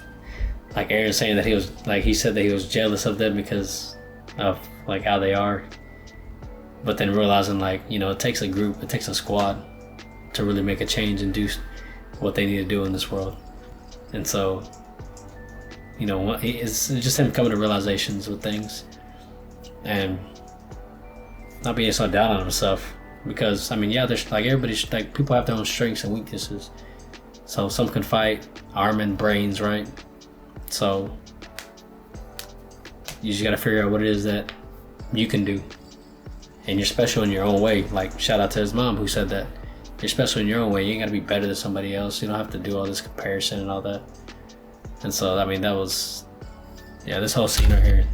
Like Aaron saying that he said that he was jealous of them because of like how they are. But then realizing like, you know, it takes a group, it takes a squad to really make a change and do what they need to do in this world. And so, you know, it's just him coming to realizations with things and not being so down on himself. Because I mean, yeah, there's like everybody's like, people have their own strengths and weaknesses. So some can fight, arm and brains, right? So you just gotta figure out what it is that you can do. And you're special in your own way. Like, shout out to his mom who said that. You're special in your own way. You ain't gotta be better than somebody else. You don't have to do all this comparison and all that. And so, I mean, that was, yeah, this whole scene right here.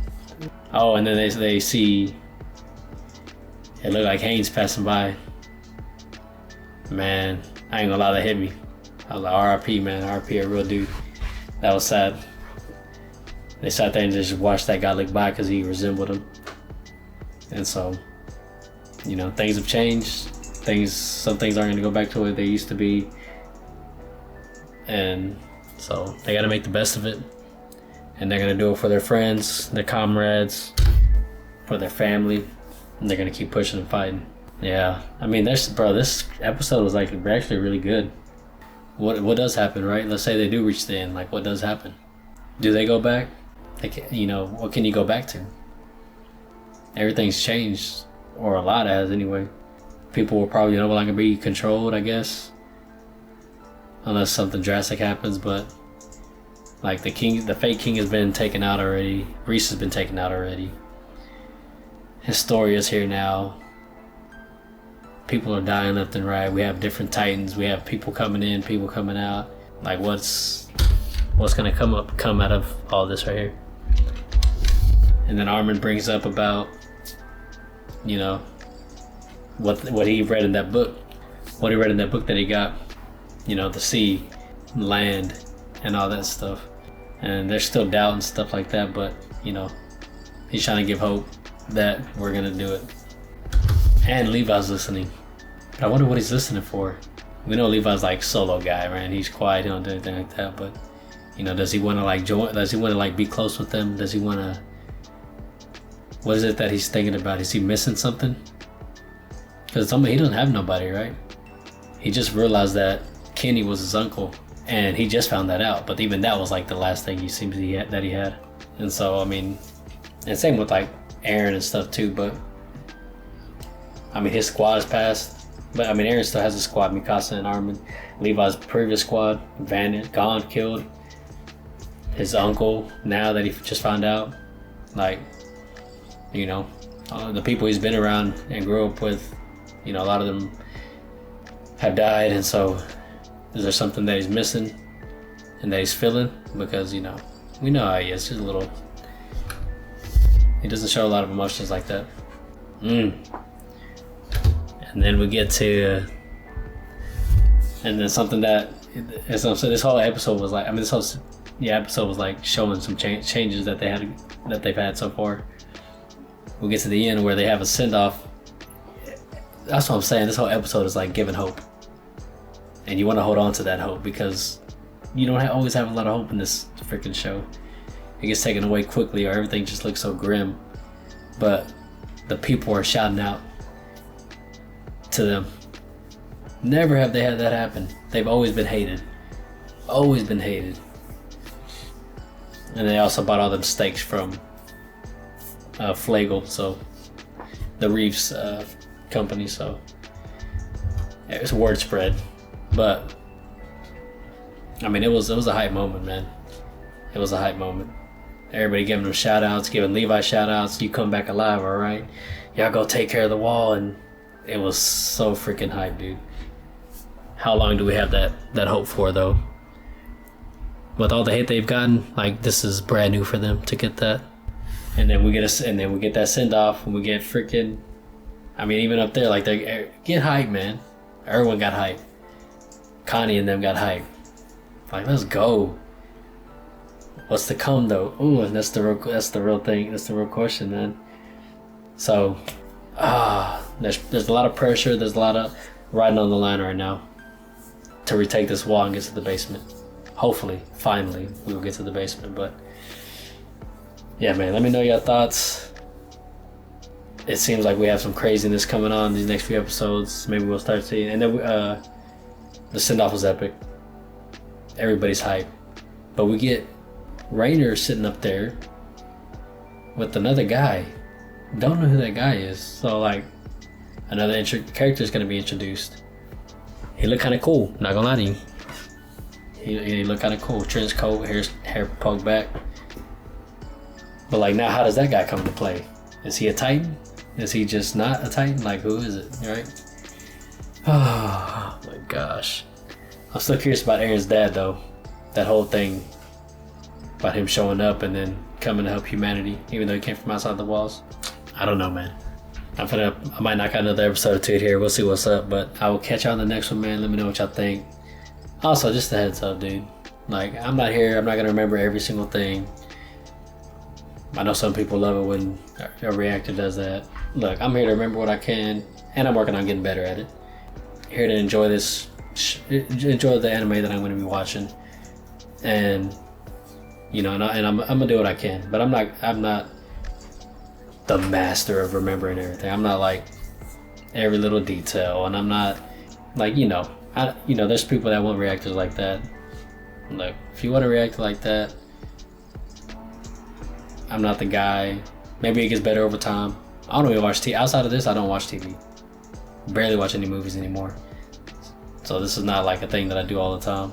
Oh, and then they see, it looked like Haynes passing by. Man, I ain't gonna lie, that hit me. I was like, RIP, man, RIP, a real dude. That was sad. They sat there and just watched that guy look by because he resembled him. And so, you know, things have changed. Some things aren't gonna go back to what they used to be. And so they gotta make the best of it. And they're gonna do it for their friends, their comrades, for their family. And they're gonna keep pushing and fighting. Yeah, I mean, this episode was like actually really good. What does happen, right? Let's say they do reach the end. Like, what does happen? Do they go back? You know, what can you go back to? Everything's changed, or a lot has anyway. People will probably no longer be controlled, I guess, unless something drastic happens. But like the fake king has been taken out already. Reese has been taken out already. Historia's here now. People are dying left and right. We have different titans. We have people coming in, people coming out. Like, what's gonna come out of all this right here? And then Armin brings up about, you know, what he read in that book. What he read in that book that he got, you know, the sea, land, and all that stuff. And there's still doubt and stuff like that, but, you know, he's trying to give hope that we're gonna do it. And Levi's listening. But I wonder what he's listening for. We know Levi's like solo guy, right? He's quiet, he don't do anything like that, but, you know, does he want to like join? Does he want to like be close with them? Does he want to? What is it that he's thinking about? Is he missing something? Because he doesn't have nobody, right? He just realized that Kenny was his uncle, and he just found that out. But even that was like the last thing he seems that he had. And so, I mean, and same with like Aaron and stuff too. But I mean, his squad is passed. But I mean, Aaron still has a squad: Mikasa and Armin. Levi's previous squad vanished, gone, killed. His uncle, now that he just found out, like, you know, the people he's been around and grew up with, you know, a lot of them have died. And so, is there something that he's missing and that he's feeling? Because, you know, we know how he is. He's a little. He doesn't show a lot of emotions like that. And then we get to, and then something that, so this whole episode was like, I mean, this whole episode was like showing some changes that they've had so far. We get to the end where they have a send-off. That's what I'm saying. This whole episode is like giving hope, and you want to hold on to that hope because you don't always have a lot of hope in this freaking show. It gets taken away quickly, or everything just looks so grim. But the people are shouting out, to them. Never have they had that happen. They've always been hated. Always been hated. And they also bought all them steaks from Flagel, so the Reeves company, so it was word spread. But I mean, it was a hype moment, man. It was a hype moment. Everybody giving them shout outs, giving Levi shout outs. You come back alive, all right? Y'all go take care of the wall. And it was so freaking hype, dude. How long do we have that hope for, though? With all the hate they've gotten, like, this is brand new for them to get that. And then we get that send off, and we get freaking, I mean, even up there, like, they get hype, man. Erwin got hype. Connie and them got hype. Like, let's go. What's to come, though? Ooh, and that's the real thing. That's the real question, man. So, there's a lot of pressure. There's a lot of riding on the line right now to retake this wall and get to the basement. Hopefully, finally, we will get to the basement. But yeah, man, let me know your thoughts. It seems like we have some craziness coming on these next few episodes. Maybe we'll start seeing. And then the send-off was epic. Everybody's hype. But we get Rainer sitting up there with another guy. Don't know who that guy is. So, like, another character is going to be introduced. He looked kind of cool, not gonna lie to you. He looked kind of cool. Trench coat, hair poked back. But, like, now how does that guy come into play? Is he a Titan? Is he just not a Titan? Like, who is it, right? Oh, my gosh. I'm still curious about Aaron's dad, though. That whole thing about him showing up and then coming to help humanity, even though he came from outside the walls. I don't know, man. I might knock out another episode or two here. We'll see what's up, but I will catch y'all on the next one, man. Let me know what y'all think. Also, just a heads up, dude. Like, I'm not here. I'm not gonna remember every single thing. I know some people love it when a reactor does that. Look, I'm here to remember what I can, and I'm working on getting better at it. Here to enjoy enjoy the anime that I'm going to be watching, and you know, and I'm gonna do what I can. But I'm not the master of remembering everything. I'm not like every little detail, and I'm not like, you know, there's people that want reactors like that. Look, if you want a reactor like that, I'm not the guy. Maybe it gets better over time. I don't even watch TV. Outside of this, I don't watch TV. Barely watch any movies anymore. So this is not like a thing that I do all the time.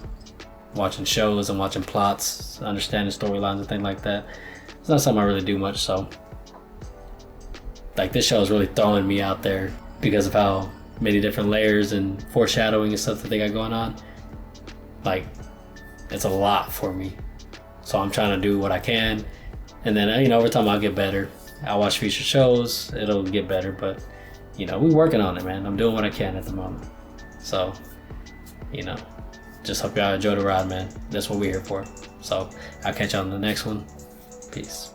Watching shows and watching plots, understanding storylines and things like that. It's not something I really do much, so. Like, this show is really throwing me out there because of how many different layers and foreshadowing and stuff that they got going on. Like, it's a lot for me. So I'm trying to do what I can. And then, you know, over time I'll get better. I'll watch future shows, it'll get better, but, you know, we're working on it, man. I'm doing what I can at the moment. So, you know, just hope y'all enjoy the ride, man. That's what we're here for. So, I'll catch y'all on the next one. Peace.